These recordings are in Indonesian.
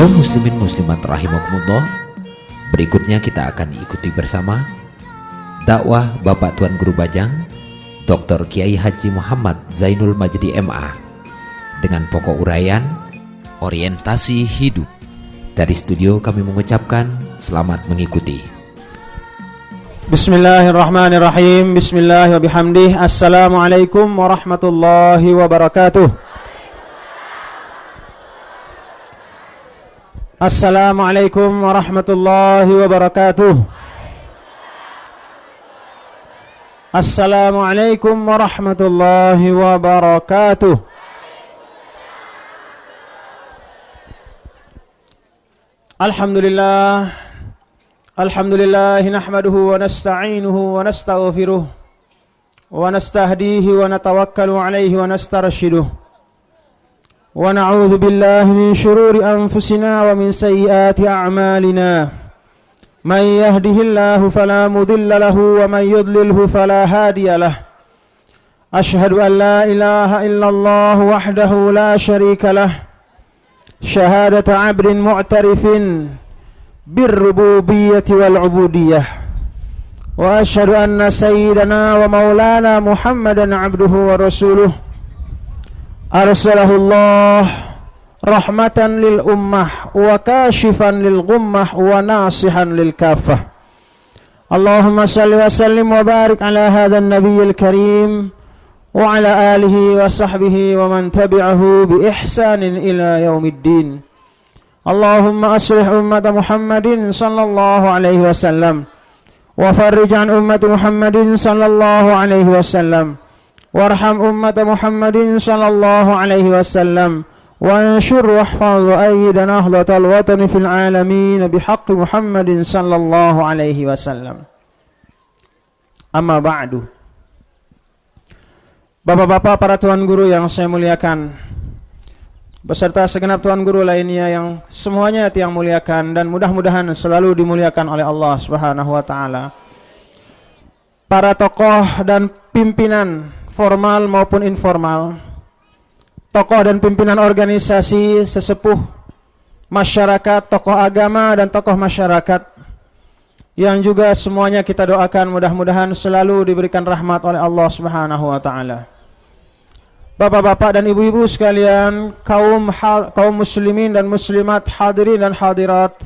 Kaum muslimin muslimat rahimakumullah, berikutnya kita akan ikuti bersama dakwah Bapak Tuan Guru Bajang Dr. Kiai Haji Muhammad Zainul Majdi MA dengan pokok uraian orientasi hidup. Dari studio kami mengucapkan selamat mengikuti. Bismillahirrahmanirrahim. Bismillah wa bihamdih. Assalamualaikum warahmatullahi wabarakatuh. Assalamualaikum warahmatullahi wabarakatuh. Assalamualaikum warahmatullahi wabarakatuh. Alhamdulillah. Alhamdulillah nahmaduhu wa nasta'inuhu wa nastaghfiruh wa nastahdihi wa natawakkalu alayhi wa nastarshiduh. Wa na'udzu billahi min shururi anfusina wa min sayyiati a'malina. Man yahdihillahu fala mudilla lahu wa man yudlilhu fala hadiya lahu. Ashhadu an la ilaha illallah wahdahu la sharika lahu. Shahadata 'abdin mu'tarifin birrububiyyati wal 'ubudiyyah. Wa ashhadu anna sayyidana wa maulana Muhammadan 'abduhu wa rasuluh. Arsalahullah rahmatan lil ummah wa kashifan lil ghummah wa nasihan lil kafah. Allahumma salli wa sallim wa barik ala hadzal nabiyil karim wa ala alihi wa sahbihi wa man tabi'ahu bi ihsanin ila yaumiddin. Allahumma aslih ummat Muhammadin sallallahu alaihi wasallam wa farrij an ummat Muhammadin sallallahu alaihi wasallam. Warham ummat Muhammadin sallallahu alaihi wasallam wa anshur wahfaz wa ayyid nahdlatal watani fil alamin bihaqqi Muhammadin sallallahu alaihi wasallam. Amma ba'du. Bapak-bapak para tuan guru yang saya muliakan, beserta segenap tuan guru lainnya yang semuanya yang muliakan dan mudah-mudahan selalu dimuliakan oleh Allah Subhanahu wa taala. Para tokoh dan pimpinan formal maupun informal, tokoh dan pimpinan organisasi, sesepuh masyarakat, tokoh agama dan tokoh masyarakat yang juga semuanya kita doakan mudah-mudahan selalu diberikan rahmat oleh Allah Subhanahu wa taala. Bapak-bapak dan ibu-ibu sekalian, kaum muslimin dan muslimat, hadirin dan hadirat,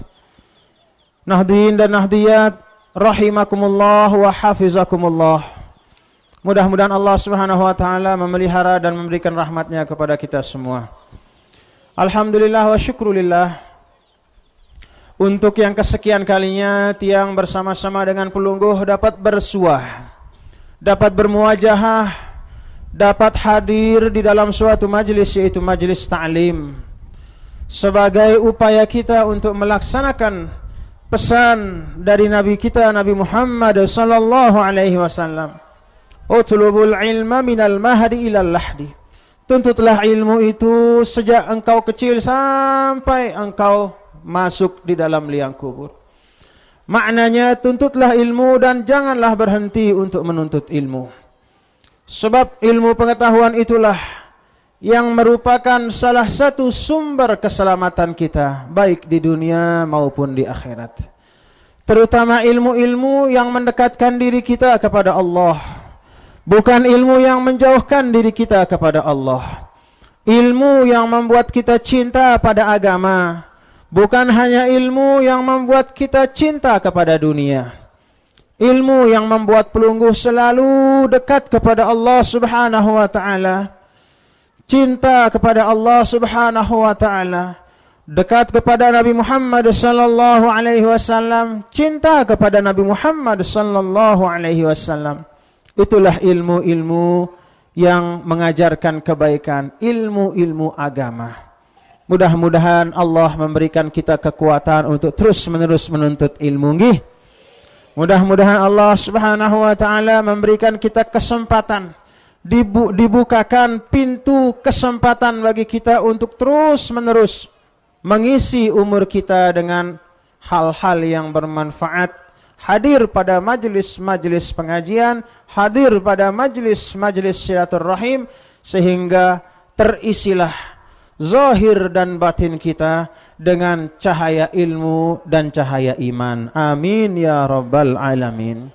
nahdien dan nahdiyat, rahimakumullah wa hafizakumullah. Mudah-mudahan Allah Subhanahu wa taala memelihara dan memberikan rahmatnya kepada kita semua. Alhamdulillah wa syukrulillah. Untuk yang kesekian kalinya tiang bersama-sama dengan pelungguh dapat bersuah, dapat bermuajahah, dapat hadir di dalam suatu majelis, yaitu majelis ta'lim, sebagai upaya kita untuk melaksanakan pesan dari Nabi kita Nabi Muhammad sallallahu alaihi wasallam. Utlubul ilma minal mahdi ilal lahdi. Tuntutlah ilmu itu sejak engkau kecil sampai engkau masuk di dalam liang kubur. Maknanya tuntutlah ilmu dan janganlah berhenti untuk menuntut ilmu. Sebab ilmu pengetahuan itulah yang merupakan salah satu sumber keselamatan kita, baik di dunia maupun di akhirat. Terutama ilmu-ilmu yang mendekatkan diri kita kepada Allah, bukan ilmu yang menjauhkan diri kita kepada Allah. Ilmu yang membuat kita cinta pada agama, bukan hanya ilmu yang membuat kita cinta kepada dunia. Ilmu yang membuat pelungguh selalu dekat kepada Allah Subhanahu wa taala, cinta kepada Allah Subhanahu wa taala, dekat kepada Nabi Muhammad sallallahu alaihi wasallam, cinta kepada Nabi Muhammad sallallahu alaihi wasallam. Itulah ilmu-ilmu yang mengajarkan kebaikan, ilmu-ilmu agama. Mudah-mudahan Allah memberikan kita kekuatan untuk terus-menerus menuntut ilmu. Mudah-mudahan Allah Subhanahu wa taala memberikan kita kesempatan, dibukakan pintu kesempatan bagi kita untuk terus-menerus mengisi umur kita dengan hal-hal yang bermanfaat. Hadir pada majelis-majelis pengajian, hadir pada majelis-majelis silaturahim, sehingga terisilah zahir dan batin kita dengan cahaya ilmu dan cahaya iman. Amin ya rabbal alamin.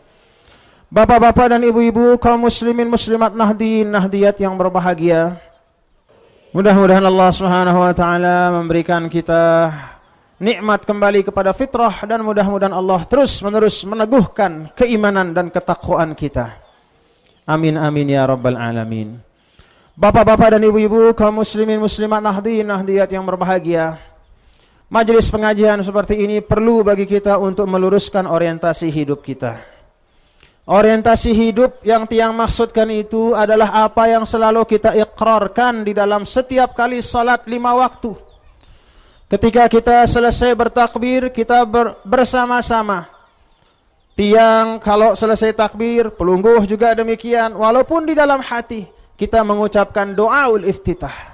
Bapak-bapak dan ibu-ibu, kaum muslimin muslimat nahdien nahdiyat yang berbahagia, mudah-mudahan Allah Subhanahu wa taala memberikan kita nikmat kembali kepada fitrah, dan mudah-mudahan Allah terus-menerus meneguhkan keimanan dan ketakwaan kita. Amin amin ya rabbal alamin. Bapak-bapak dan ibu-ibu, kaum muslimin muslimat nahdien nahdiyat yang berbahagia, majelis pengajian seperti ini perlu bagi kita untuk meluruskan orientasi hidup kita. Orientasi hidup yang Tiang maksudkan itu adalah apa yang selalu kita ikrarkan di dalam setiap kali salat 5 waktu. Ketika kita selesai bertakbir, kita bersama-sama. Tiang kalau selesai takbir, pelungguh juga demikian. Walaupun di dalam hati kita mengucapkan doaul iftitah.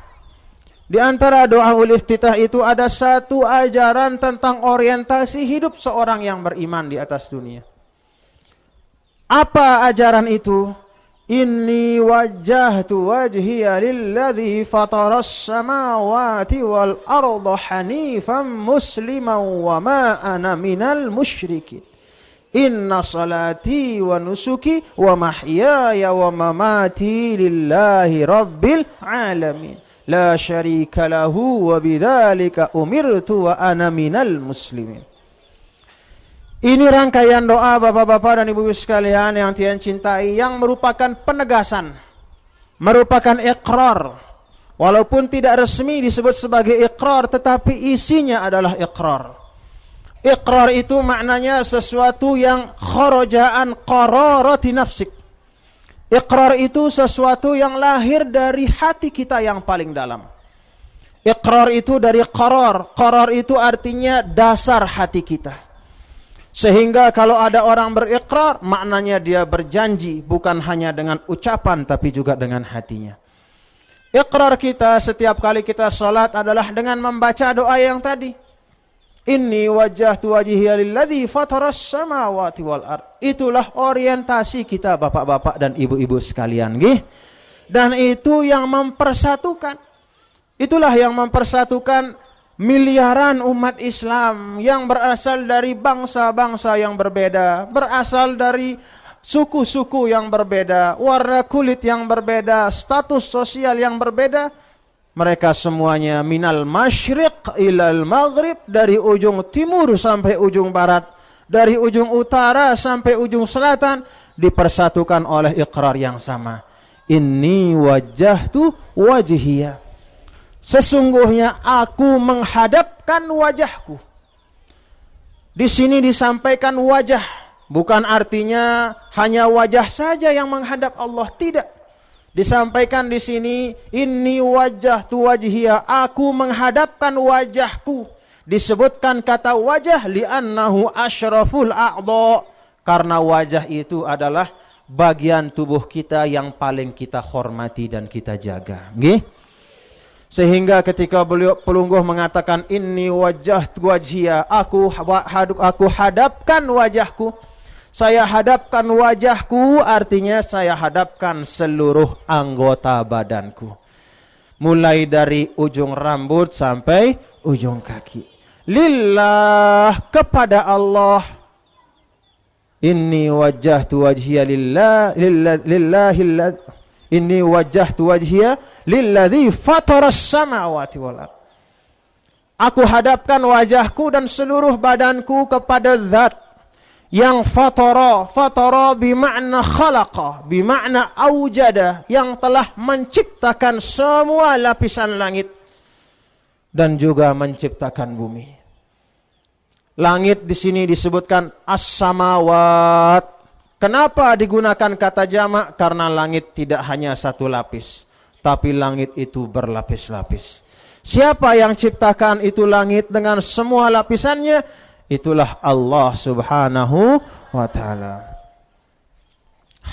Di antara doaul iftitah itu ada satu ajaran tentang orientasi hidup seorang yang beriman di atas dunia. Apa ajaran itu? Inni wajjahtu wajhiya lilladzi fataras samawati wal arda hanifan musliman wa ma ana minal musyrikin. Inna salati wa nusuki wa mahyaya wa mamati lillahi rabbil alamin. La syarika lahu wa bidzalika umirtu wa ana minal muslimin. Ini rangkaian doa bapak-bapak dan ibu-ibu sekalian yang Tiang cintai, yang merupakan penegasan, merupakan ikrar. Walaupun tidak resmi disebut sebagai ikrar, tetapi isinya adalah ikrar. Ikrar itu maknanya sesuatu yang kharajaan qararati nafsik. Ikrar itu sesuatu yang lahir dari hati kita yang paling dalam. Ikrar itu dari qarar. Qarar itu artinya dasar hati kita. Sehingga kalau ada orang berikrar, maknanya dia berjanji bukan hanya dengan ucapan tapi juga dengan hatinya. Ikrar kita setiap kali kita salat adalah dengan membaca doa yang tadi. Inni wajjahtu wajhiya lilladzi fataras samawati wal ard. Itulah orientasi kita bapak-bapak dan ibu-ibu sekalian, nggih. Dan itu yang mempersatukan. Itulah yang mempersatukan miliaran umat Islam yang berasal dari bangsa-bangsa yang berbeda, berasal dari suku-suku yang berbeda, warna kulit yang berbeda, status sosial yang berbeda. Mereka semuanya minal masyriq ilal maghrib, dari ujung timur sampai ujung barat, dari ujung utara sampai ujung selatan, dipersatukan oleh ikrar yang sama. Inni wajjahtu wajhiya. Sesungguhnya aku menghadapkan wajahku. Di sini disampaikan wajah, bukan artinya hanya wajah saja yang menghadap Allah, tidak. Disampaikan di sini inni wajjahtu wajhiya, aku menghadapkan wajahku. Disebutkan kata wajah li'annahu asyraful a'dha, karena wajah itu adalah bagian tubuh kita yang paling kita hormati dan kita jaga, nggih. Sehingga ketika beliau pelungguh mengatakan inni wajjahtu wajhiya, aku hadapkan wajahku. Saya hadapkan wajahku artinya saya hadapkan seluruh anggota badanku. Mulai dari ujung rambut sampai ujung kaki. Lillah, kepada Allah. Inni wajjahtu wajhiya inni wajjahtu wajhiya lilladzi fataras samawati wal ard. Aku hadapkan wajahku dan seluruh badanku kepada zat yang fatara. Fatara bimakna khalaqa, bimakna aujada, yang telah menciptakan semua lapisan langit dan juga menciptakan bumi. Langit di sini disebutkan as-samawat. Kenapa digunakan kata jamak? Karena langit tidak hanya satu lapis, tapi langit itu berlapis-lapis. Siapa yang ciptakan itu langit dengan semua lapisannya? Itulah Allah Subhanahu wa ta'ala.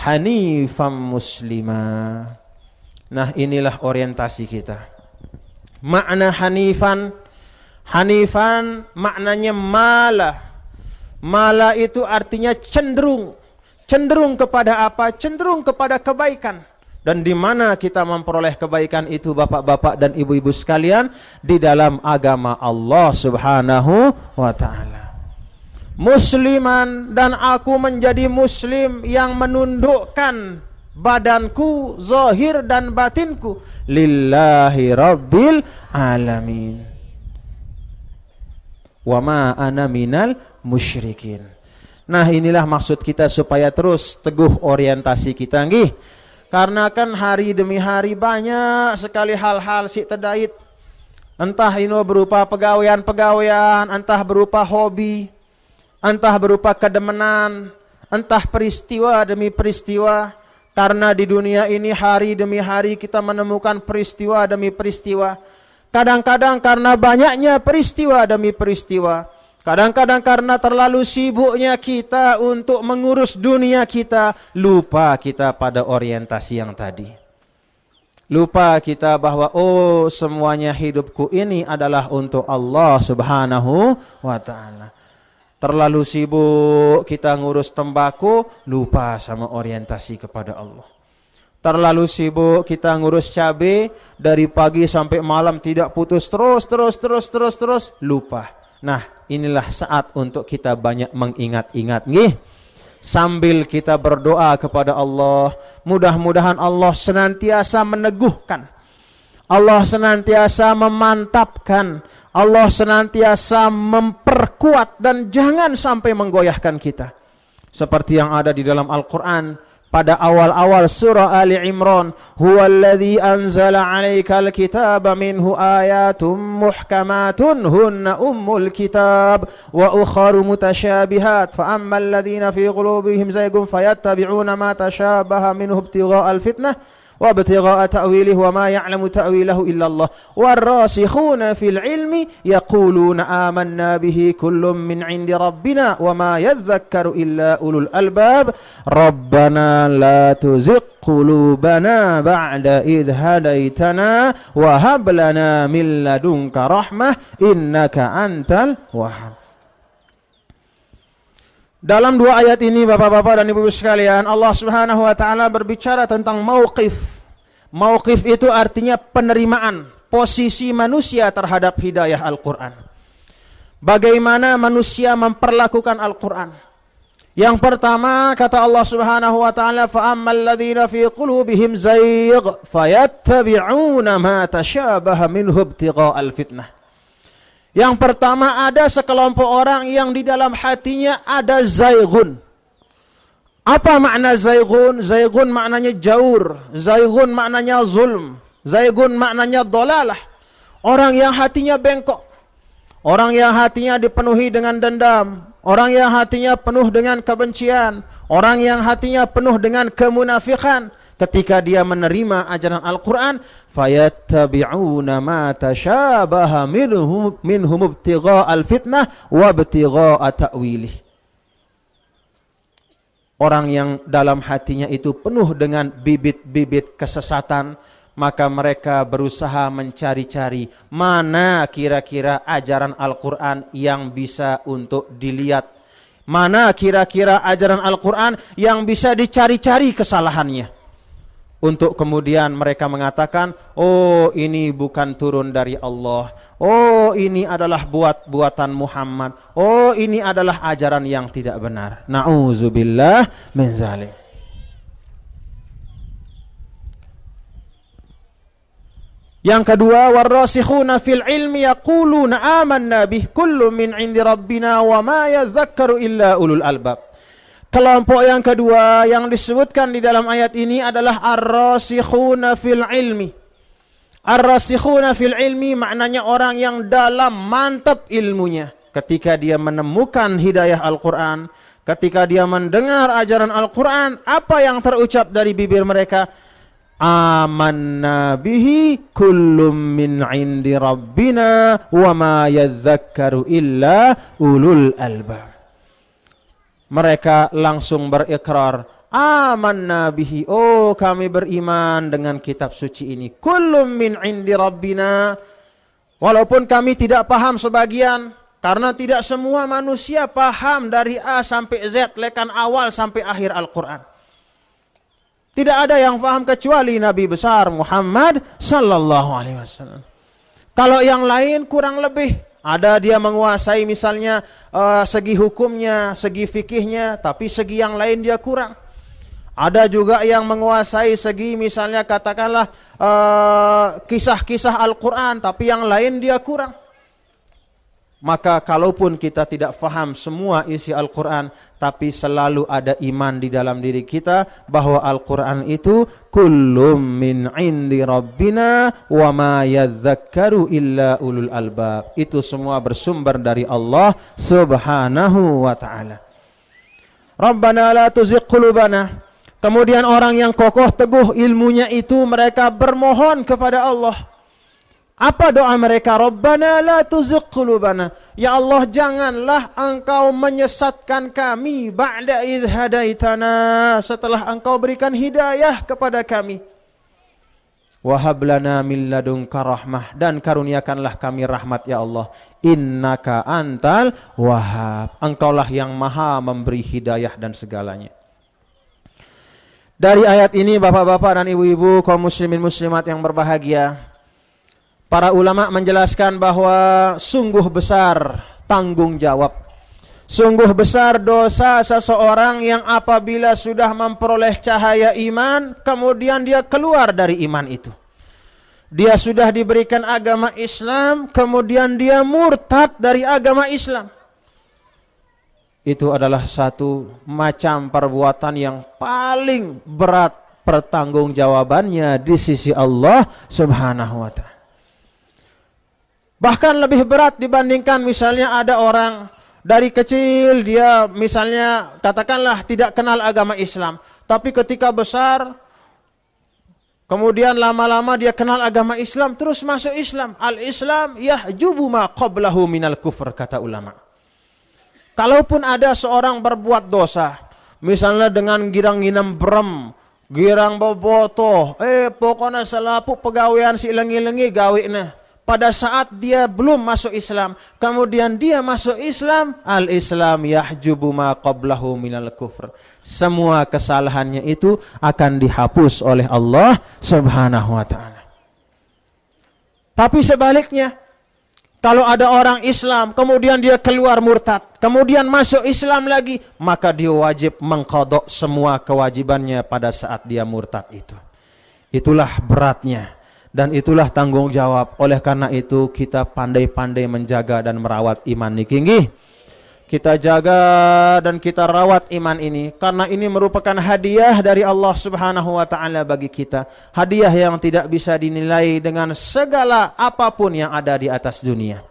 Hanifan muslimah. Nah, inilah orientasi kita. Makna hanifan, hanifan maknanya mala. Mala itu artinya cenderung. Cenderung kepada apa? Cenderung kepada kebaikan. Dan di mana kita memperoleh kebaikan itu bapak-bapak dan ibu-ibu sekalian? Di dalam agama Allah Subhanahu wa ta'ala. Musliman, dan aku menjadi muslim yang menundukkan badanku, zahir dan batinku lillahi rabbil alamin. Wa ma ana minal musyrikin. Nah, inilah maksud kita supaya terus teguh orientasi kita nggih. Karena kan hari demi hari banyak sekali hal-hal si tedait. Entah ini berupa pegawaian-pegawaian, entah berupa hobi, entah berupa kedemenan, entah peristiwa demi peristiwa. Karena di dunia ini hari demi hari kita menemukan peristiwa demi peristiwa. Kadang-kadang karena banyaknya peristiwa demi peristiwa. Kadang-kadang karena terlalu sibuknya kita untuk mengurus dunia kita, lupa kita pada orientasi yang tadi. Lupa kita bahwa semuanya hidupku ini adalah untuk Allah Subhanahu wa ta'ala. Terlalu sibuk kita ngurus tembakau, lupa sama orientasi kepada Allah. Terlalu sibuk kita ngurus cabai, dari pagi sampai malam tidak putus, terus, lupa. Nah, inilah saat untuk kita banyak mengingat-ingat nggih. Sambil kita berdoa kepada Allah, mudah-mudahan Allah senantiasa meneguhkan, Allah senantiasa memantapkan, Allah senantiasa memperkuat dan jangan sampai menggoyahkan kita. Seperti yang ada di dalam Al-Quran pada awal-awal surah Ali Imran, huwallazi anzala 'alaikal kitaba minhu ayatum muhkamatun hunna ummul kitab wa ukharu mutasyabihat fa ammal ladzina fi qulubihim zaygun fayattabi'una ma tashabaha minhu ibtigha'al fitnah wa ibtigha'a ta'wilihi wa ma ya'lamu ta'wilahu illa Allah warrasikhuna fil ilmi yaquluna amanna bihi kullun min 'indi rabbina wa ma yadhakkaru illa ulul albab rabbana la tuzigh qulubana ba'da idh hadaitana wa hab lana min ladunka rahmah innaka antal wahhab. Dalam dua ayat ini bapak-bapak dan ibu-ibu sekalian, Allah Subhanahu wa ta'ala berbicara tentang mauqif. Mauqif itu artinya penerimaan, posisi manusia terhadap hidayah Al-Quran. Bagaimana manusia memperlakukan Al-Quran. Yang pertama kata Allah Subhanahu wa ta'ala, فَأَمَّا الَّذِينَ فِي قُلُوبِهِمْ زَيْغٌ فَيَتَّبِعُونَ مَا تَشَابَهَ مِنْهُ ابْتِغَاءَ الْفِتْنَةِ. Yang pertama, ada sekelompok orang yang di dalam hatinya ada zaygun. Apa makna zaygun? Zaygun maknanya jaur, zaygun maknanya zulm, zaygun maknanya dolalah. Orang yang hatinya bengkok, orang yang hatinya dipenuhi dengan dendam, orang yang hatinya penuh dengan kebencian, orang yang hatinya penuh dengan kemunafikan. Ketika dia menerima ajaran Al-Quran, fayattabi'una ma tashabaha minhum ibtigha'al fitnah wa ibtigha'a ta'wilih. Orang yang dalam hatinya itu penuh dengan bibit-bibit kesesatan, maka mereka berusaha mencari-cari mana kira-kira ajaran Al-Quran yang bisa untuk dilihat, mana kira-kira ajaran Al-Quran yang bisa dicari-cari kesalahannya. Untuk kemudian mereka mengatakan, ini bukan turun dari Allah. Ini adalah buatan Muhammad. Ini adalah ajaran yang tidak benar. Na'udzubillah min zalim. Yang kedua, warrasikhuna fil ilmi yaquluna amanna bih kullu min 'indi rabbina wa ma yadhakkaru illa ulul albab. Kelompok yang kedua yang disebutkan di dalam ayat ini adalah ar-rasikhuna fil ilmi. Ar-rasikhuna fil ilmi maknanya orang yang dalam, mantap ilmunya. Ketika dia menemukan hidayah Al-Quran, ketika dia mendengar ajaran Al-Quran, apa yang terucap dari bibir mereka? Amanna bihi kullum min 'indi rabbina wa ma yadhakkaru illa ulul albab. Mereka langsung berikrar, amanna bihi, kami beriman dengan kitab suci ini. Kullum min 'indi rabbina. Walaupun kami tidak paham sebagian, karena tidak semua manusia paham dari A sampai Z, lekan awal sampai akhir Al-Quran. Tidak ada yang faham kecuali Nabi besar Muhammad sallallahu alaihi wasallam. Kalau yang lain kurang lebih, ada dia menguasai misalnya segi hukumnya, segi fikihnya, tapi segi yang lain dia kurang. Ada juga yang menguasai segi misalnya katakanlah kisah-kisah Al-Quran, tapi yang lain dia kurang. Maka kalaupun kita tidak faham semua isi Al-Quran, tapi selalu ada iman di dalam diri kita bahwa Al-Quran itu kullum min indi rabbina wa ma yadzakkaru illa ulul albab. Itu semua bersumber dari Allah subhanahu wa ta'ala. Rabbana la tuzigh qulubana. Kemudian orang yang kokoh teguh ilmunya itu mereka bermohon kepada Allah. Apa doa mereka? Rabbana la tuzigh qulubana. Ya Allah, janganlah engkau menyesatkan kami ba'da idh hadaitana, setelah engkau berikan hidayah kepada kami. Wa hab lana min ladunka rahmah, dan karuniakanlah kami rahmat ya Allah. Innaka antal wahhab. Engkaulah yang maha memberi hidayah dan segalanya. Dari ayat ini bapak-bapak dan ibu-ibu kaum muslimin muslimat yang berbahagia, para ulama menjelaskan bahwa sungguh besar tanggung jawab, sungguh besar dosa seseorang yang apabila sudah memperoleh cahaya iman, kemudian dia keluar dari iman itu. Dia sudah diberikan agama Islam, kemudian dia murtad dari agama Islam. Itu adalah satu macam perbuatan yang paling berat pertanggungjawabannya di sisi Allah subhanahu wa ta'ala. Bahkan lebih berat dibandingkan misalnya ada orang dari kecil dia misalnya katakanlah tidak kenal agama Islam, tapi ketika besar kemudian lama-lama dia kenal agama Islam terus masuk Islam. Al-Islam yahjubu ma qablahu minal kufr, kata ulama. Kalaupun ada seorang berbuat dosa, misalnya dengan girang nginam brem, girang bobotoh, pokoknya selapu pegawaian si lengi-lengi gawina. Pada saat dia belum masuk Islam, kemudian dia masuk Islam, al-Islam yahjubu ma qablahu minal kufr. Semua kesalahannya itu akan dihapus oleh Allah subhanahu wa ta'ala. Tapi sebaliknya, kalau ada orang Islam, kemudian dia keluar murtad, kemudian masuk Islam lagi, maka dia wajib mengqadha semua kewajibannya pada saat dia murtad itu. Itulah beratnya. Dan itulah tanggung jawab. Oleh karena itu kita pandai-pandai menjaga dan merawat iman niki. Kita jaga dan kita rawat iman ini, karena ini merupakan hadiah dari Allah subhanahu wa ta'ala bagi kita. Hadiah yang tidak bisa dinilai dengan segala apapun yang ada di atas dunia.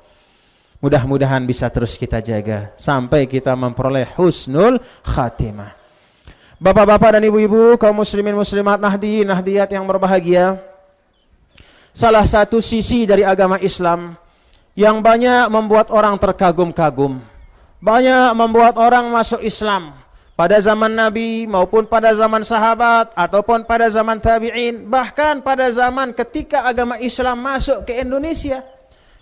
Mudah-mudahan bisa terus kita jaga sampai kita memperoleh husnul khatimah. Bapak-bapak dan ibu-ibu kaum muslimin muslimat nahdiyin nahdiyat yang berbahagia, salah satu sisi dari agama Islam yang banyak membuat orang terkagum-kagum, banyak membuat orang masuk Islam pada zaman Nabi maupun pada zaman sahabat ataupun pada zaman tabi'in, bahkan pada zaman ketika agama Islam masuk ke Indonesia,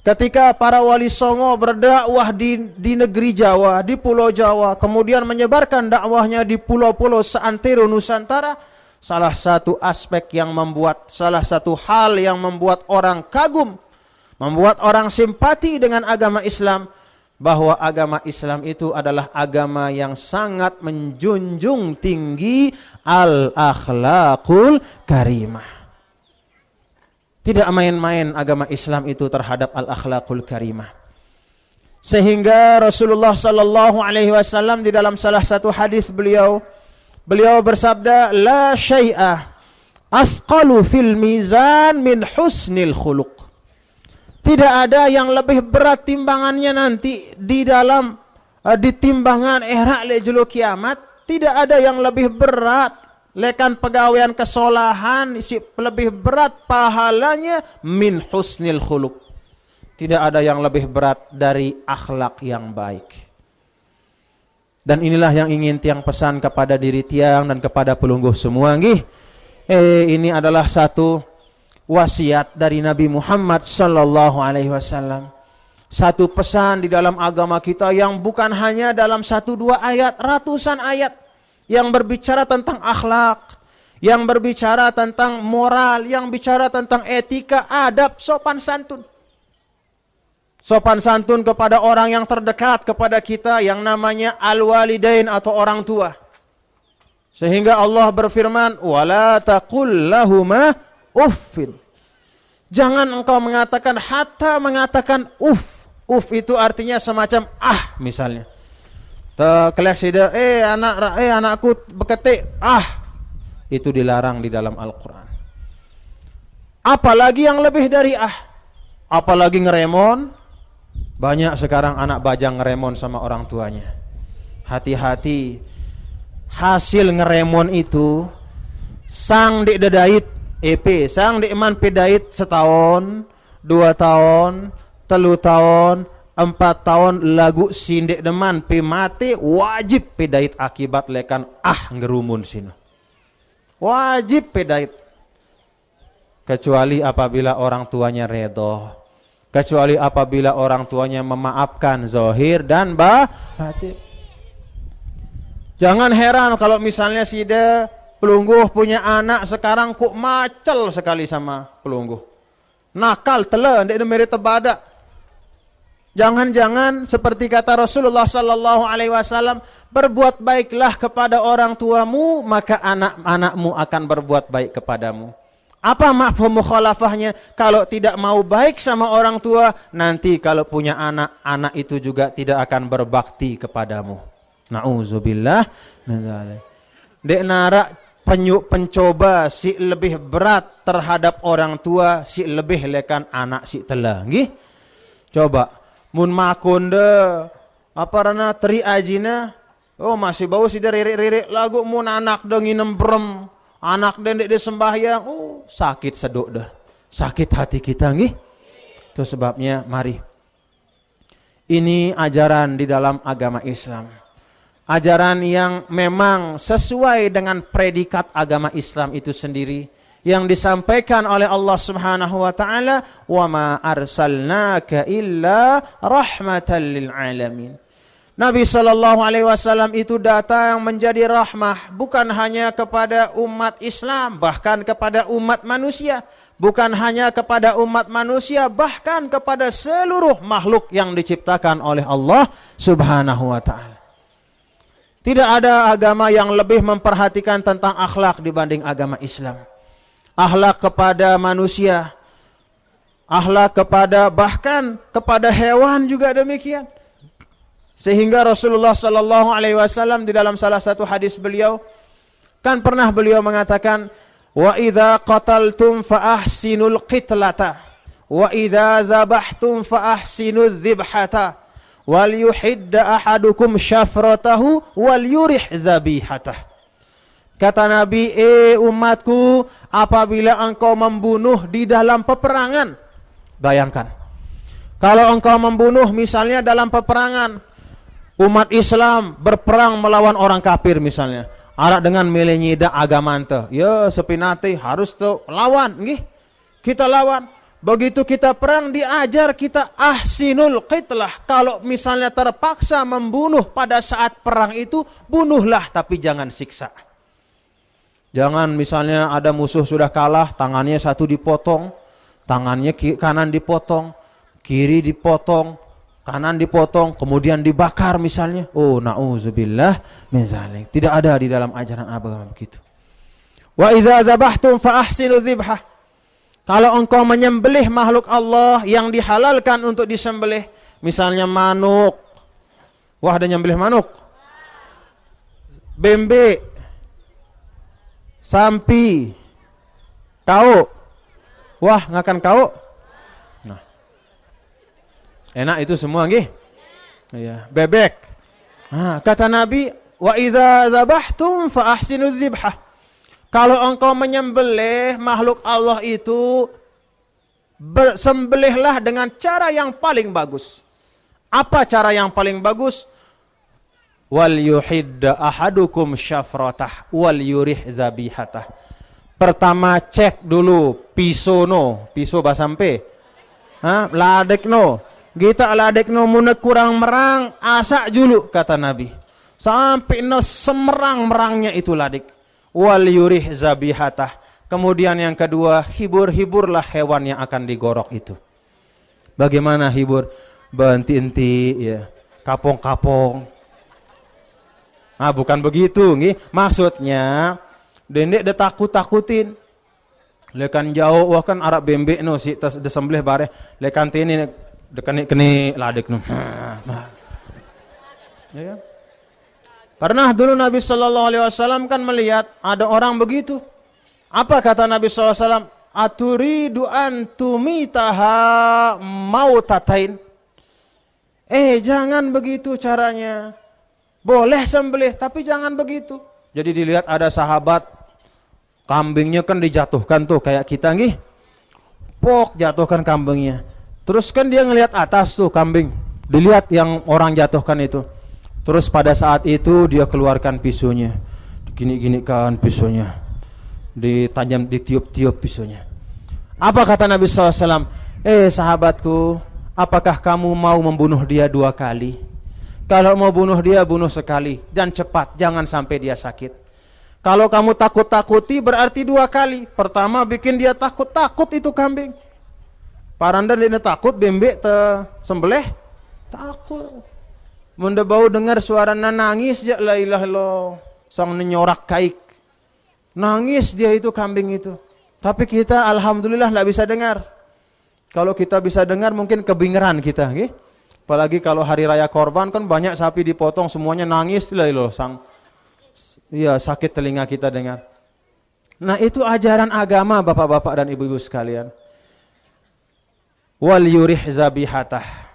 ketika para wali songo berdakwah di negeri Jawa, di Pulau Jawa, kemudian menyebarkan dakwahnya di pulau-pulau seantero Nusantara. Salah satu aspek yang membuat, salah satu hal yang membuat orang kagum, membuat orang simpati dengan agama Islam, bahwa agama Islam itu adalah agama yang sangat menjunjung tinggi al-akhlaqul karimah. Tidak main-main agama Islam itu terhadap al-akhlaqul karimah. Sehingga Rasulullah sallallahu alaihi wasallam di dalam salah satu hadis beliau bersabda, la syai'a athqalu fil mizan min husnil khuluq. Tidak ada yang lebih berat timbangannya nanti di dalam di timbangan ihra' lejulu kiamat. Tidak ada yang lebih berat lekan pegawaian kesolahan, lebih berat pahalanya min husnil khuluq. Tidak ada yang lebih berat dari akhlak yang baik. Dan inilah yang ingin tiang pesan kepada diri tiang dan kepada pelungguh semua. Ini adalah satu wasiat dari Nabi Muhammad sallallahu alaihi wasallam. Satu pesan di dalam agama kita yang bukan hanya dalam 1-2 ayat, ratusan ayat yang berbicara tentang akhlak, yang berbicara tentang moral, yang bicara tentang etika, adab, sopan santun. Sopan santun kepada orang yang terdekat kepada kita yang namanya al-walidain atau orang tua. Sehingga Allah berfirman, "Wala taqul lahuma uffin." Jangan engkau mengatakan, hatta mengatakan uff. Uff itu artinya semacam misalnya. Kelek sida, anakku beketik, itu dilarang di dalam Al-Quran. Apalagi yang lebih dari apalagi ngeremon. Banyak sekarang anak bajang ngeremon sama orang tuanya. Hati-hati. Hasil ngeremon itu sang dek dedait sang dek man pedait setahun, 2 tahun, 3 tahun, 4 tahun lagu sindek deman pe mati wajib pedait akibat lekan ngerumun sini. Wajib pedait. Kecuali apabila orang tuanya redho. Kecuali apabila orang tuanya memaafkan zahir dan batin. Jangan heran kalau misalnya sida pelungguh punya anak sekarang kok macel sekali sama pelungguh. Nakal tela ndek demere tebadak. Jangan-jangan seperti kata Rasulullah sallallahu alaihi wasallam, berbuat baiklah kepada orang tuamu, maka anak-anakmu akan berbuat baik kepadamu. Apa mafhum mukhalafahnya? Kalau tidak mau baik sama orang tua, nanti kalau punya anak, anak itu juga tidak akan berbakti kepadamu. Na'udzubillah min dzalik. Dek narak pencoba si lebih berat terhadap orang tua, si lebih lekan anak si telah. Nggih? Coba mun makun de rana teri ajina, masih bau si de ririk-ririk lagu mun anak de nginem brem. Anak dendek dia sembahyang, sakit seduk dah. Sakit hati kita nggih. Itu sebabnya mari. Ini ajaran di dalam agama Islam. Ajaran yang memang sesuai dengan predikat agama Islam itu sendiri yang disampaikan oleh Allah Subhanahu wa taala, "Wa ma arsalnaka illa rahmatan lil alamin." Nabi SAW itu datang menjadi rahmah bukan hanya kepada umat Islam, bahkan kepada umat manusia. Bukan hanya kepada umat manusia, bahkan kepada seluruh makhluk yang diciptakan oleh Allah Subhanahu wa ta'ala. Tidak ada agama yang lebih memperhatikan tentang akhlak dibanding agama Islam. Akhlak kepada manusia, akhlak bahkan kepada hewan juga demikian. Sehingga Rasulullah sallallahu alaihi wasallam di dalam salah satu hadis beliau kan pernah beliau mengatakan, "Wa idza qataltum fa ahsinul qitlata wa idza dzabhtum fa ahsinudz dzibhata wal yuhidda ahadukum syafratahu wal yurih dzabihata." Kata Nabi, umatku, apabila engkau membunuh di dalam peperangan, bayangkan kalau engkau membunuh misalnya dalam peperangan, umat Islam berperang melawan orang kafir misalnya. Arak dengan melenyida agama ente. Ya sepinati harus tuh lawan. Nggih. Kita lawan. Begitu kita perang diajar kita ahsinul qitlah. Kalau misalnya terpaksa membunuh pada saat perang itu, bunuhlah tapi jangan siksa. Jangan misalnya ada musuh sudah kalah, tangannya satu dipotong, tangannya kanan dipotong, kiri dipotong, kanan dipotong, kemudian dibakar misalnya. Na'udzubillah min dzalik. Tidak ada di dalam ajaran agama begitu. Wa idza dzabhtum fa ahsinu dzibhah. Kalau engkau menyembelih makhluk Allah yang dihalalkan untuk disembelih, misalnya manuk. Wah, ada nyembelih manuk. Bembe. Sampi. Kau. Wah, ngakan kau. Enak itu semua nggih? Iya, bebek. Kata Nabi, "Wa idza dzabhtum fa ahsinudz dzibhah." Kalau engkau menyembelih makhluk Allah itu, sembelihlah dengan cara yang paling bagus. Apa cara yang paling bagus? Wal yuhidda ahadukum syafratah wal yurih dzabihatah. Pertama cek dulu pisono, piso basampe. Ladekno. Kita ladekno muna kurang merang, asak dulu kata Nabi. Sampai no semerang-merangnya itu ladek. wal yurih zabihatah. Kemudian yang kedua, hibur-hiburlah hewan yang akan digorok itu. Bagaimana hibur? Benti-enti, ya, kapong-kapong. Nah, bukan begitu, nggih. Maksudnya, dendek de takut-takutin. Lekan jauh, wah kan Arab bembek no si tas disembelih bare. Lekan tini dekan kene ladek no. Ya kan? Pernah dulu Nabi sallallahu alaihi wasallam kan melihat ada orang begitu. Apa kata Nabi sallallahu alaihi wasallam? Aturidu antumitaha mautatain. Jangan begitu caranya. Boleh sembelih tapi jangan begitu. Jadi dilihat ada sahabat kambingnya kan dijatuhkan tuh kayak kita nggih. Pok jatuhkan kambingnya. Terus kan dia ngelihat atas tuh kambing. Dilihat yang orang jatuhkan itu. Terus pada saat itu dia keluarkan pisunya. Gini-gini kan pisunya. Ditajam, ditiup-tiup pisunya. Apa kata Nabi SAW? Sahabatku, apakah kamu mau membunuh dia 2 kali? Kalau mau bunuh dia, bunuh sekali. Dan cepat, jangan sampai dia sakit. Kalau kamu takut-takuti, berarti 2 kali. Pertama, bikin dia takut-takut itu kambing. Parandan dia takut, bembek sembelih. Takut. Munda bau dengar suara nangis, ya la ilaha illallah. Sang nyorak kaik. Nangis dia itu kambing itu. Tapi kita alhamdulillah tidak bisa dengar. Kalau kita bisa dengar mungkin kebingeran kita. Okay? Apalagi kalau hari raya korban kan banyak sapi dipotong semuanya nangis. Sakit telinga kita dengar. Nah itu ajaran agama bapak-bapak dan ibu-ibu sekalian. Wal yurih zabihatah.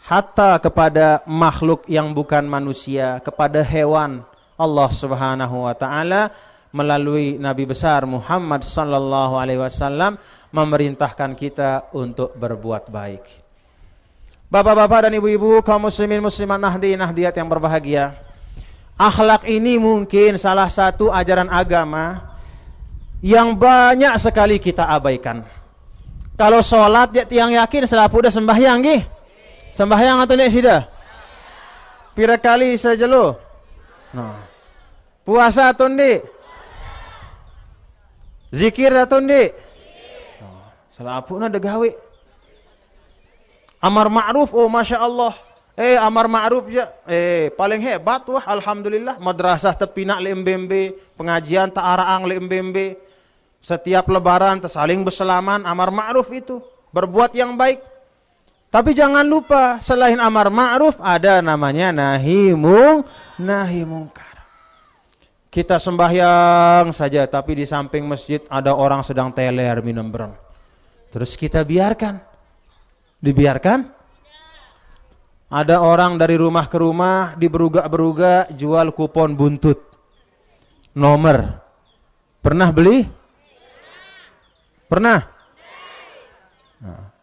Hatta kepada makhluk yang bukan manusia. Kepada hewan. Allah Subhanahu wa taala melalui Nabi besar Muhammad sallallahu alaihi wasallam memerintahkan kita untuk berbuat baik. Bapak-bapak dan ibu-ibu, kaum muslimin muslimat nahdiyat yang berbahagia. Akhlak ini mungkin salah satu ajaran agama yang banyak sekali kita abaikan. Kalau sholat ya tiang yakin selapu udah sembahyang nggih? Sembahyang atau tidak sudah? Pira kali saja lo? Nah. Puasa atau ndik? Zikir atau ndik? Oh, salapuna de gawe. Amar ma'ruf, oh masya Allah. Amar ma'ruf ya. Paling hebat wah alhamdulillah. Madrasah tepina le embembe, pengajian ta'araang le embembe. Setiap lebaran saling bersalaman, amar ma'ruf itu. Berbuat yang baik. Tapi jangan lupa, selain amar ma'ruf ada namanya nahi mungkar. Kita sembahyang saja, tapi di samping masjid ada orang sedang teler minum berem. Terus kita biarkan. Dibiarkan? Ada orang dari rumah ke rumah, diberugak-berugak, jual kupon buntut. Nomor. Pernah beli? Pernah? Nah.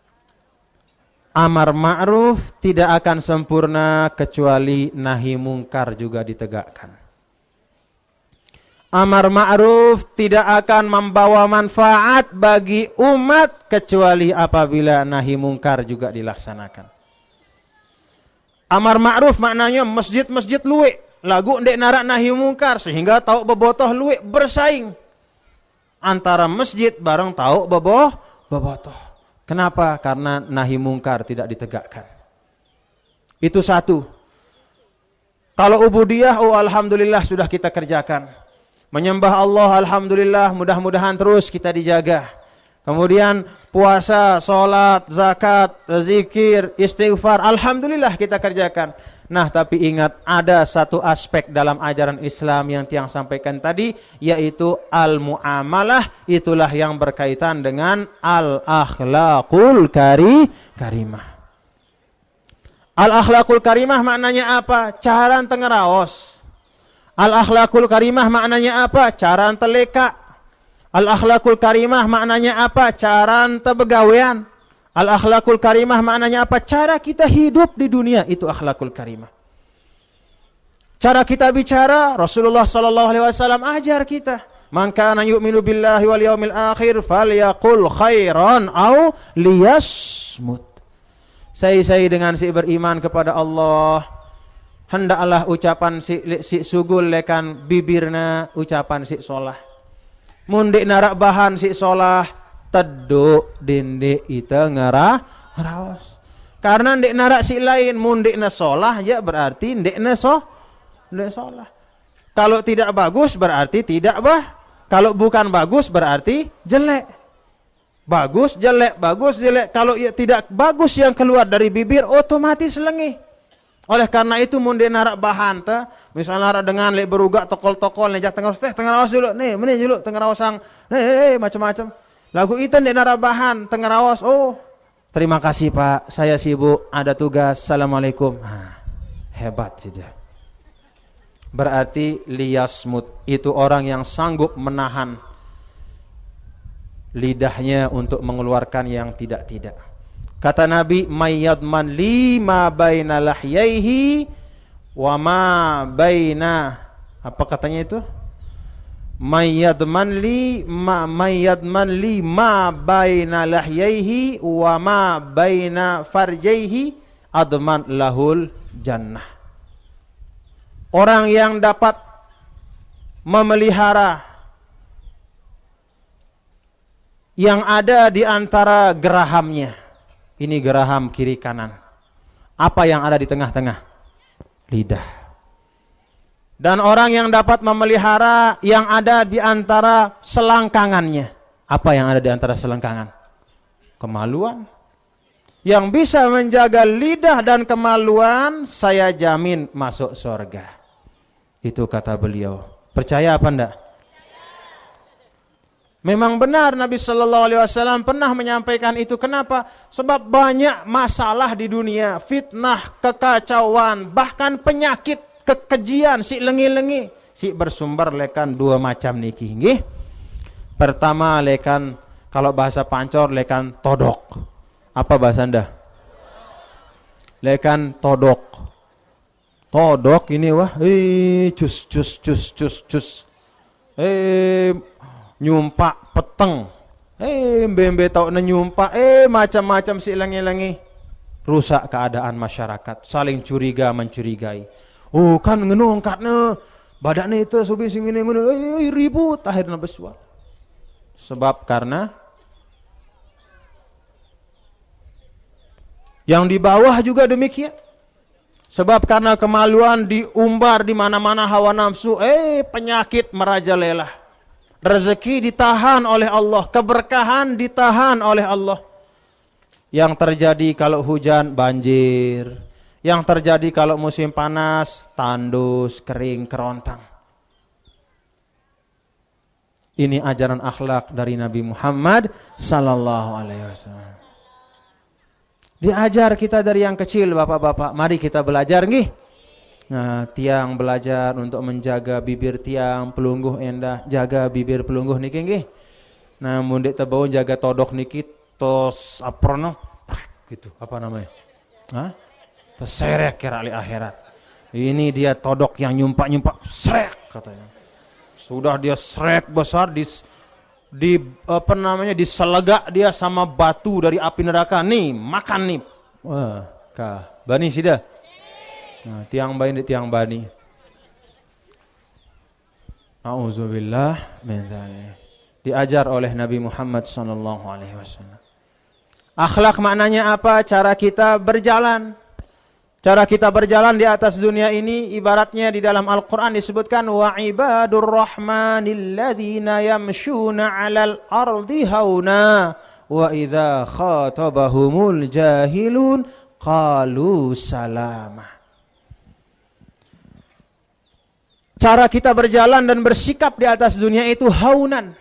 Amar ma'ruf tidak akan sempurna kecuali nahi mungkar juga ditegakkan. Amar ma'ruf tidak akan membawa manfaat bagi umat kecuali apabila nahi mungkar juga dilaksanakan. Amar ma'ruf maknanya masjid-masjid luwe, lagu ndek narak nahi mungkar sehingga tahu bebotoh luwe bersaing antara masjid bareng tahu bebotoh. Kenapa? Karena nahi mungkar tidak ditegakkan. Itu satu. Kalau ubudiyah, oh alhamdulillah sudah kita kerjakan. Menyembah Allah, alhamdulillah, mudah-mudahan terus kita dijaga. Kemudian puasa, sholat, zakat, zikir, istighfar, alhamdulillah kita kerjakan. Nah, tapi ingat ada satu aspek dalam ajaran Islam yang tiang sampaikan tadi, yaitu al-mu'amalah, itulah yang berkaitan dengan al-akhlaqul karimah. Al-akhlaqul karimah maknanya apa? Cara tengeraos. Al-akhlaqul karimah maknanya apa? Cara teleka. Al-akhlaqul karimah maknanya apa? Cara begawean. Al-akhlaqul karimah maknanya apa? Cara kita hidup di dunia, itu akhlaqul karimah. Cara kita bicara, Rasulullah sallallahu alaihi wasallam ajar kita. Man kana yu'minu billahi wal yaumil akhir falyaqul khairan aw liyasmut. Saya dengan si beriman kepada Allah, hendaklah ucapan si sugul lekan bibirna ucapan si solah. Mundik narak bahan si solah teduk dende ita ngeraos. Karena ndek narak si lain mundik na solah ya berarti ndek na solah. Kalau tidak bagus berarti tidak kalau bukan bagus berarti jelek. Bagus jelek, bagus jelek. Kalau tidak bagus yang keluar dari bibir otomatis lengih. Oleh karena itu mun narak bahan ta, misalnya narak dengan lek berugak tokol-tokol nejak tengah rawas dulu. Nih, meni dulu tengah rawasang. Macam-macam. Lagu itu ndek narak bahan tengah rawas. Oh, terima kasih Pak, saya sibuk, ada tugas. Assalamualaikum. Hebat saja. Berarti liyasmut itu orang yang sanggup menahan lidahnya untuk mengeluarkan yang tidak-tidak. Kata Nabi, mayyadman li ma baina lahyaihi wa ma baina, apa katanya itu? Mayyadman li ma baina lahyaihi wa ma baina farjaihi adman lahul jannah. Orang yang dapat memelihara yang ada di antara gerahamnya. Ini geraham kiri kanan. Apa yang ada di tengah-tengah? Lidah. Dan orang yang dapat memelihara yang ada di antara selangkangannya. Apa yang ada di antara selangkangan? Kemaluan. Yang bisa menjaga lidah dan kemaluan, saya jamin masuk surga. Itu kata beliau. Percaya apa enggak? Memang benar Nabi Sallallahu Alaihi Wasallam pernah menyampaikan itu. Kenapa? Sebab banyak masalah di dunia, fitnah, kekacauan, bahkan penyakit, kekejian, si lengi-lengi, si bersumber lekan dua macam niki. Nggih. Pertama lekan, kalau bahasa Pancor lekan todok. Apa bahasa Anda? Lekan todok. Todok ini wah, cus. Nyumpak peteng, mbembe tau na nyumpak, macam-macam si lengi-lengi, rusak keadaan masyarakat, saling curiga mencurigai. Oh kan ngenongkat ne, badaknya itu subi sing ini ribut, akhirnya bersuara. Sebab karena yang di bawah juga demikian. Sebab karena kemaluan diumbar di mana-mana hawa nafsu, penyakit merajalela. Rezeki ditahan oleh Allah, keberkahan ditahan oleh Allah. Yang terjadi kalau hujan banjir, yang terjadi kalau musim panas tandus, kering, kerontang. Ini ajaran akhlak dari Nabi Muhammad sallallahu alaihi wasallam. Diajar kita dari yang kecil, bapak-bapak. Mari kita belajar nggih. Nah, tiang belajar untuk menjaga bibir tiang, pelungguh endah, jaga bibir pelungguh niki nggih. Nah, mundek tebau jaga todok niki tos aprono gitu, apa namanya? Terserek kira ali akhirat. Ini dia todok yang nyumpak-nyumpak, srek katanya. Sudah dia srek besar diselegak dia sama batu dari api neraka. Nih, makan nih. Wah, bani sida. Nah, tiang bani. Auzubillah min dzalik. Diajar oleh Nabi Muhammad sallallahu alaihi wasallam. Akhlak maknanya apa? Cara kita berjalan. Cara kita berjalan di atas dunia ini ibaratnya di dalam Al-Qur'an disebutkan wa ibadur rahmanil ladzina yamshuna 'alal ardi hauna wa idza khatabahumul jahilun qalu salama. Cara kita berjalan dan bersikap di atas dunia itu haunan.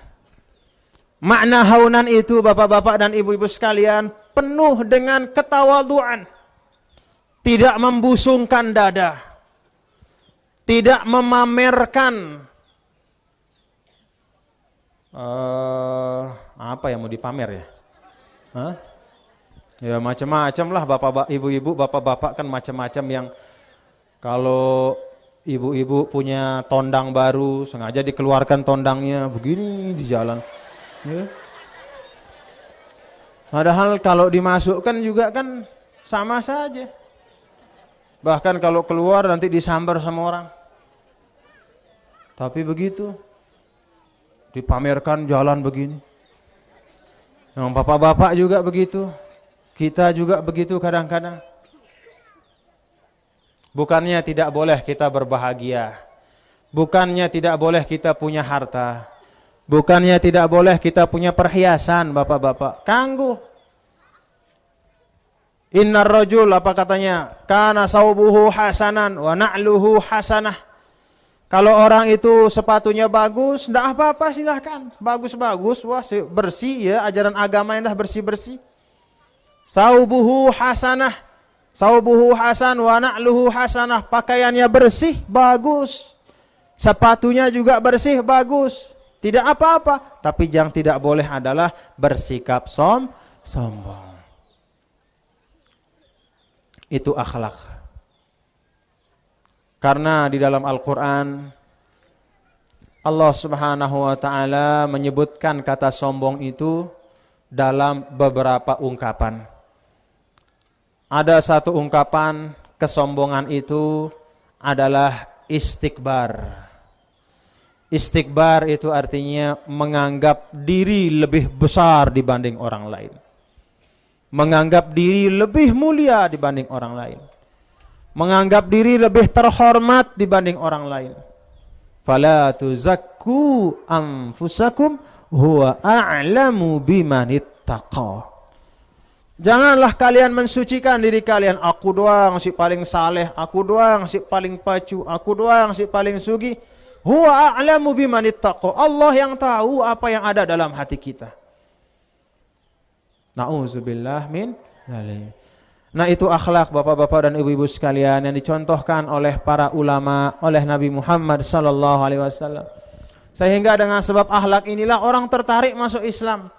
Makna haunan itu bapak-bapak dan ibu-ibu sekalian penuh dengan ketawaduan. Tidak membusungkan dada. Tidak memamerkan. Apa yang mau dipamer ya? Ya macam-macam lah bapak-bapak, ibu-ibu, bapak-bapak kan macam-macam yang kalau ibu-ibu punya tondang baru, sengaja dikeluarkan tondangnya begini di jalan. Ya. Padahal kalau dimasukkan juga kan sama saja. Bahkan kalau keluar nanti disambar sama orang. Tapi begitu, dipamerkan jalan begini. Yang bapak-bapak juga begitu. Kita juga begitu kadang-kadang. Bukannya tidak boleh kita berbahagia. Bukannya tidak boleh kita punya harta. Bukannya tidak boleh kita punya perhiasan, bapak-bapak. Kanggu. Innar rajul, apa katanya? Kana saubuhu hasanan wa na'luhu hasanah. Kalau orang itu sepatunya bagus, enggak apa-apa, silahkan. Bagus-bagus, wah bersih ya, ajaran agama yang dah bersih-bersih. Saubuhu hasanah. Saubuhu hasan wa na'luhu hasanah. Pakaiannya bersih, bagus. Sepatunya juga bersih, bagus. Tidak apa-apa. Tapi yang tidak boleh adalah bersikap sombong. Itu akhlak. Karena di dalam Al-Quran Allah subhanahu wa ta'ala menyebutkan kata sombong itu dalam beberapa ungkapan. Ada satu ungkapan kesombongan itu adalah istikbar. Istikbar itu artinya menganggap diri lebih besar dibanding orang lain. Menganggap diri lebih mulia dibanding orang lain. Menganggap diri lebih terhormat dibanding orang lain. Fala tuzakku anfusakum huwa a'lamu bimanittaqa. Janganlah kalian mensucikan diri kalian. Aku doang si paling saleh, aku doang si paling pacu, aku doang si paling sugi. Huwa a'lamu bimanittaqa. Allah yang tahu apa yang ada dalam hati kita. Na'udzubillah min dzalik. Nah, itu akhlak bapak-bapak dan ibu-ibu sekalian yang dicontohkan oleh para ulama, oleh Nabi Muhammad sallallahu alaihi wasallam. Sehingga dengan sebab akhlak inilah orang tertarik masuk Islam.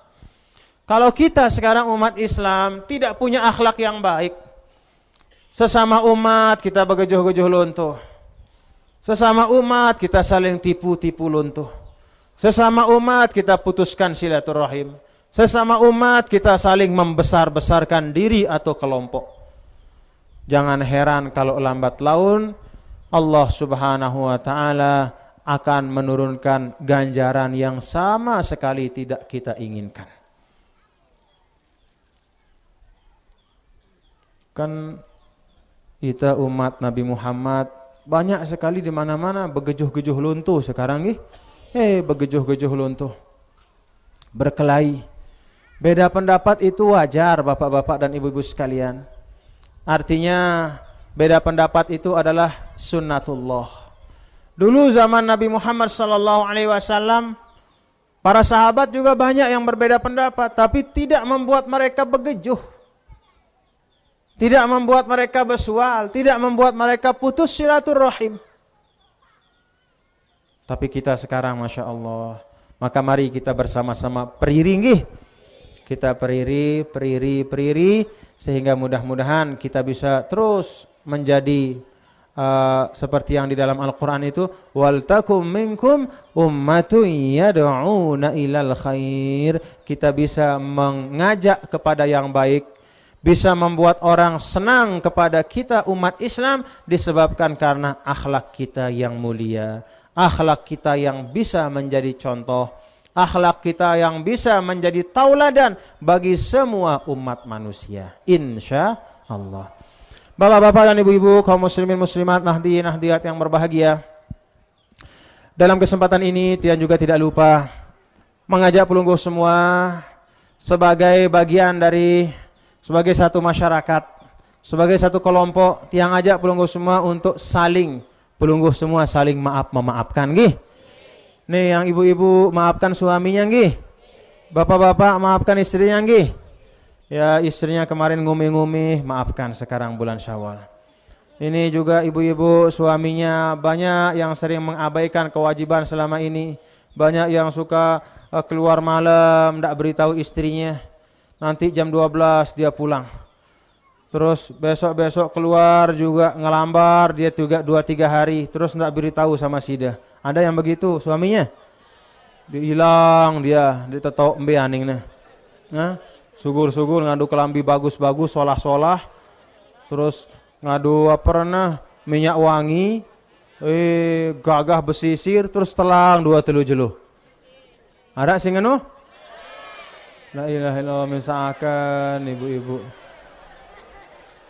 Kalau kita sekarang umat Islam tidak punya akhlak yang baik, sesama umat kita begejuh-gejuh luntuh. Sesama umat kita saling tipu-tipu luntuh. Sesama umat kita putuskan silaturahim. Sesama umat kita saling membesar-besarkan diri atau kelompok. Jangan heran kalau lambat laun Allah subhanahu wa ta'ala akan menurunkan ganjaran yang sama sekali tidak kita inginkan. Kan kita umat Nabi Muhammad banyak sekali di mana-mana begejuh-gejuh luntuh sekarang nih. Begejuh-gejuh luntuh. Berkelahi. Beda pendapat itu wajar bapak-bapak dan ibu-ibu sekalian. Artinya beda pendapat itu adalah sunnatullah. Dulu zaman Nabi Muhammad sallallahu alaihi wasallam para sahabat juga banyak yang berbeda pendapat, tapi tidak membuat mereka begejuh. Tidak membuat mereka bersual, tidak membuat mereka putus silaturahim. Tapi kita sekarang Masya Allah, maka mari kita bersama-sama periringi. Kita periri, sehingga mudah-mudahan kita bisa terus menjadi seperti yang di dalam Al-Quran itu, wal takum minkum ummatun yad'una ilal khair. Kita bisa mengajak kepada yang baik, bisa membuat orang senang kepada kita umat Islam disebabkan karena akhlak kita yang mulia, akhlak kita yang bisa menjadi contoh, akhlak kita yang bisa menjadi tauladan bagi semua umat manusia, insya Allah. Bapak-bapak dan ibu-ibu, kaum muslimin muslimat, nahdiyin nahdiyat yang berbahagia, dalam kesempatan ini Tian juga tidak lupa mengajak pelungguh semua sebagai bagian dari, sebagai satu masyarakat, sebagai satu kelompok, Tiang ajak pelungguh semua untuk saling, pelungguh semua saling memaafkan gih. Nih yang ibu-ibu maafkan suaminya nggih. Bapak-bapak maafkan istrinya nggih. Ya, istrinya kemarin ngumi-ngumi, maafkan sekarang bulan Syawal. Ini juga ibu-ibu suaminya banyak yang sering mengabaikan kewajiban selama ini. Banyak yang suka keluar malam, tidak beritahu istrinya. Nanti jam 12 dia pulang. Terus besok-besok keluar juga ngelambar, dia juga 2-3 hari. Terus tidak beritahu sama Sida. Ada yang begitu suaminya, dia hilang, dia tahu embe aning nah, sugur-sugur ngadu kelambi bagus-bagus, solah-solah, terus ngadu apa pernah minyak wangi, gagah besisir terus telang 2-3 jeluh. Ada sing anu? La ilaha illallah misalkan ibu-ibu.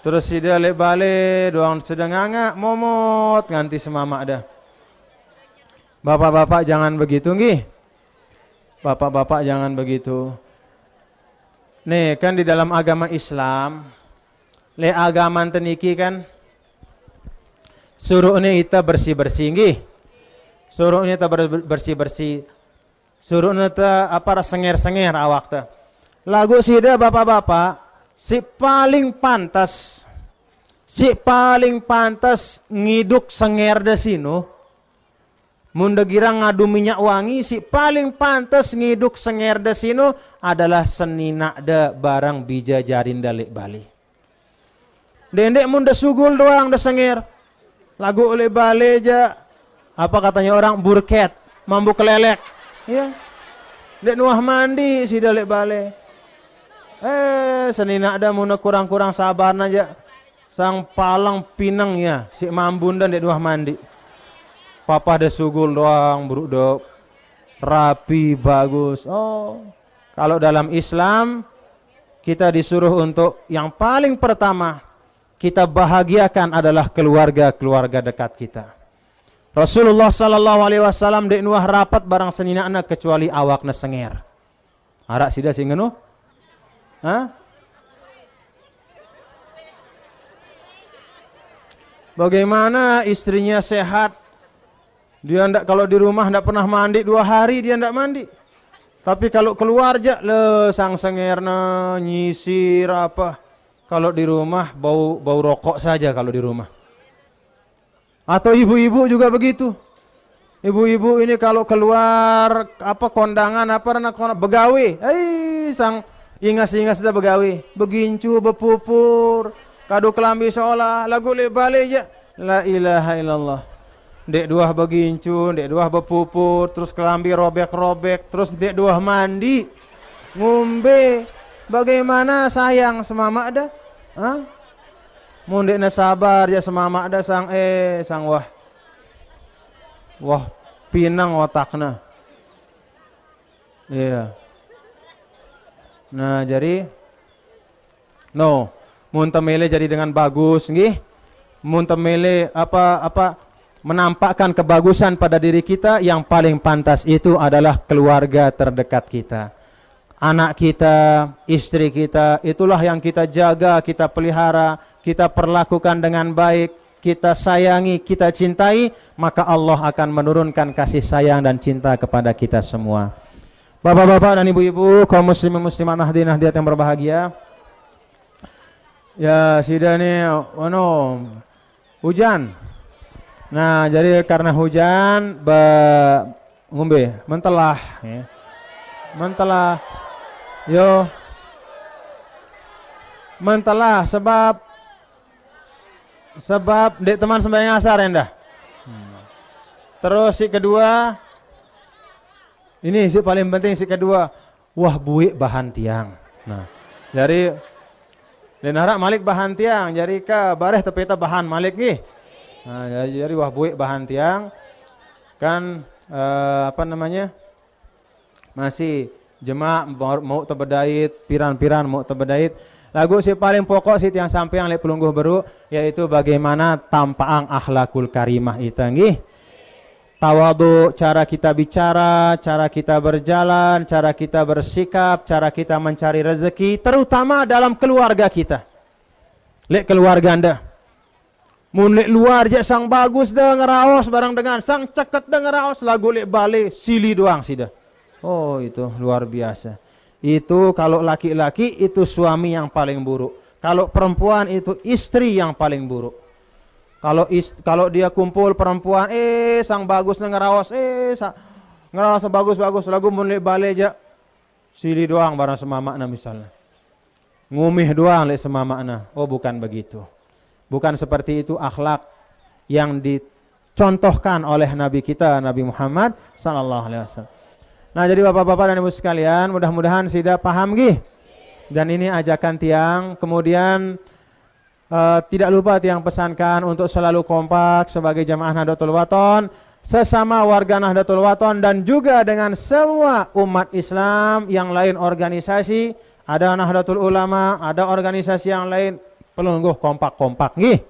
Terus si dia lek balik doang sedang ngangak momot nganti semamak dah. Bapak-bapak jangan begitu nggih. Bapak-bapak jangan begitu. Nih kan di dalam agama Islam, lek agama teniki kan suruhnya kita bersih-bersih nggih. Suruhnya kita bersih-bersih. Suruhnya kita apa senger-senger awak teh. Lagu sida bapak-bapak si paling pantas ngiduk senger de sino. Mun gira ngadu minyak wangi si paling pantas ngiduk senger de sino adalah senina de barang bija jarin dalik bali. Dendek mun de sugul doang de senger. Lagu oleh bale aja apa katanya orang burket, mambu kelelek. Ya. Dek nuah mandi si dalik bale. Senina ada mun kurang-kurang sabar aja. Sang palang pinang ya si mambun dan dek nuah mandi. Papa de sugul doang buruk dok. Rapi bagus. Oh. Kalau dalam Islam kita disuruh untuk yang paling pertama kita bahagiakan adalah keluarga dekat kita. Rasulullah sallallahu alaihi wasallam dek nuah rapat barang senina anak kecuali awak na senger. Arak sida sing ngenu? Hah? Bagaimana istrinya sehat? Dia ndak kalau di rumah ndak pernah mandi 2 hari dia ndak mandi. Tapi kalau keluar aja le sang sengerna nyisir apa. Kalau di rumah bau rokok saja kalau di rumah. Atau ibu-ibu juga begitu. Ibu-ibu ini kalau keluar apa kondangan apa begawe. Sang ingas-ingas dah begawe. Begincu bepupur. Kado kelambi seolah lagu le bale aja. La ilaha illallah. Dek dua begincu, dek dua bepupur, terus kelambi robek-robek, terus dek dua mandi, ngombe. Bagaimana sayang semamak dah? Hah? Mun dek na sabar ya semamak dah sang wah pinang otakna. Iya. Nah, jadi mun temele jadi dengan bagus nggih. Mun temele apa menampakkan kebagusan pada diri kita, yang paling pantas itu adalah keluarga terdekat kita. Anak kita, istri kita, itulah yang kita jaga, kita pelihara, kita perlakukan dengan baik, kita sayangi, kita cintai, maka Allah akan menurunkan kasih sayang dan cinta kepada kita semua. Bapak-bapak dan ibu-ibu, kaum muslimin muslimat hadirin hadirat yang berbahagia. Ya, sida nih hujan. Nah, jadi karena hujan ngombe mentelah ya. Mentelah. Yo. Mentelah sebab dek teman sembahyang asar endah. Terus si kedua ini si paling penting si kedua, wah buik bahan tiang. Nah, jadi dan harap malik bahan tiang, jadi ka bareh tepeta bahan malik nih. Nah, jadi wah buik bahan tiang kan masih jemaah mau tebedait piran-piran mau tebedait lagu si paling pokok si tiang sampai yang lek pelungguh beru yaitu bagaimana tampaang akhlakul karimah itu nggih. Tawadu, cara kita bicara, cara kita berjalan, cara kita bersikap, cara kita mencari rezeki, terutama dalam keluarga kita. Lek keluarga anda mun lek luar je sang bagus dah ngeraos barang dengan sang ceket dah ngeraos lagu lek balik sili doang sida. Oh itu luar biasa. Itu kalau laki-laki itu suami yang paling buruk. Kalau perempuan itu istri yang paling buruk. Kalau dia kumpul perempuan sang bagus dah ngeraos ngeraos bagus-bagus lagu mun lek balik je sili doang barang semamakna misalnya. Ngumih doang lek semamakna. Oh bukan begitu. Bukan seperti itu akhlak yang dicontohkan oleh Nabi kita, Nabi Muhammad sallallahu alaihi wasallam. Nah, jadi bapak-bapak dan ibu sekalian, mudah-mudahan sudah paham gih. Dan ini ajakan tiang, kemudian Tidak lupa tiang pesankan untuk selalu kompak sebagai jamaah Nahdlatul Wathon, sesama warga Nahdlatul Wathon, dan juga dengan semua umat Islam yang lain organisasi. Ada Nahdlatul Ulama, ada organisasi yang lain, pelungguh kompak-kompak nggih.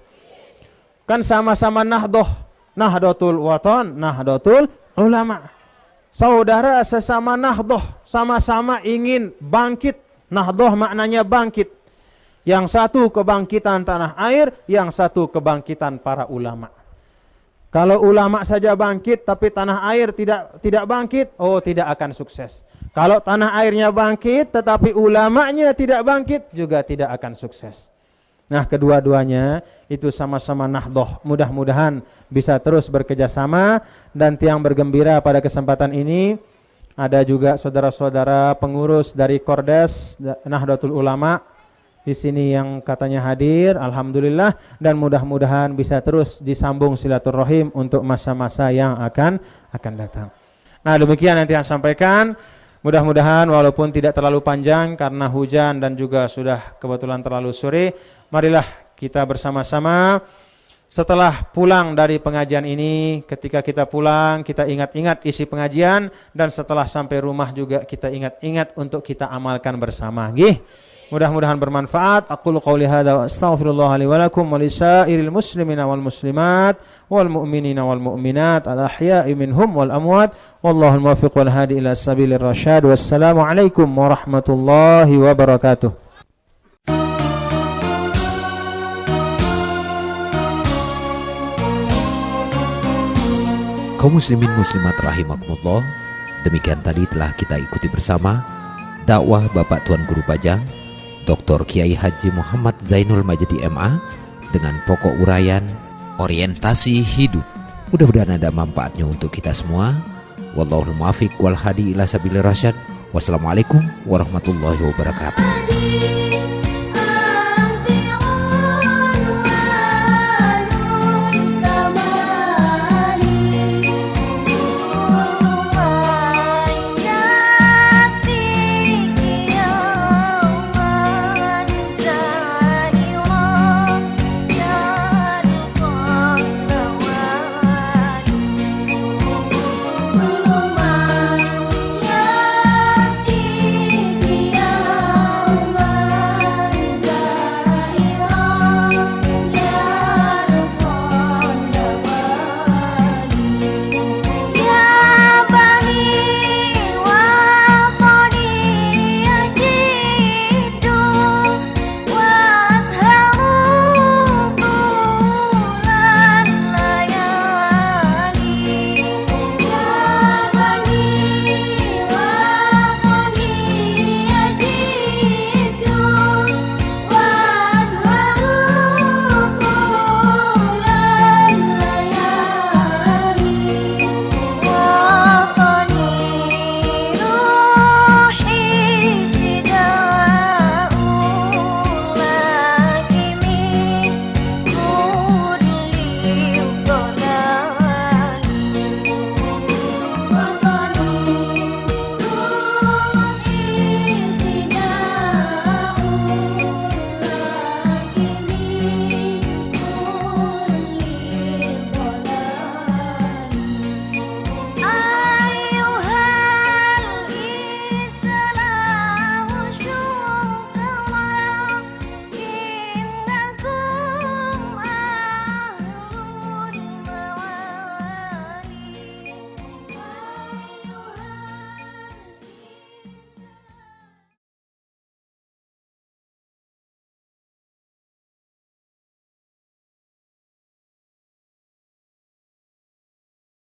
Kan sama-sama Nahdlatul Wathon, Nahdlatul Ulama. Saudara sesama Nahdlatul, sama-sama ingin bangkit. Nahdlatul maknanya bangkit. Yang satu kebangkitan tanah air, yang satu kebangkitan para ulama. Kalau ulama saja bangkit tapi tanah air tidak bangkit, oh tidak akan sukses. Kalau tanah airnya bangkit tetapi ulamanya tidak bangkit, juga tidak akan sukses. Nah, kedua-duanya itu sama-sama Nahdlatul. Mudah-mudahan bisa terus bekerjasama, dan tiang bergembira pada kesempatan ini ada juga saudara-saudara pengurus dari Kordes Nahdlatul Ulama di sini yang katanya hadir, alhamdulillah, dan mudah-mudahan bisa terus disambung silaturahim untuk masa-masa yang akan datang. Nah, demikian nanti yang sampaikan. Mudah-mudahan walaupun tidak terlalu panjang karena hujan dan juga sudah kebetulan terlalu sore, marilah kita bersama-sama setelah pulang dari pengajian ini, ketika kita pulang kita ingat-ingat isi pengajian, dan setelah sampai rumah juga kita ingat-ingat untuk kita amalkan bersama. Nggih. Mudah-mudahan bermanfaat. Aqulu qouli hadza wa astaghfirullah li wa lakum wa lisairil muslimina wal muslimat wal mu'minina wal mu'minat al ahya'i minhum wal amwat. Wallahul muwaffiq wal hadi ila sabilir rasyad. Wassalamu alaikum warahmatullahi wabarakatuh. Kaum muslimin muslimat rahimakumullah, demikian tadi telah kita ikuti bersama dakwah Bapak Tuan Guru Bajang Dr. Kiai Haji Muhammad Zainul Majdi MA dengan pokok uraian orientasi hidup. Mudah-mudahan ada manfaatnya untuk kita semua. Wallahul muwaffiq wal hadi ila sabilir rasyad. Wassalamualaikum warahmatullahi wabarakatuh.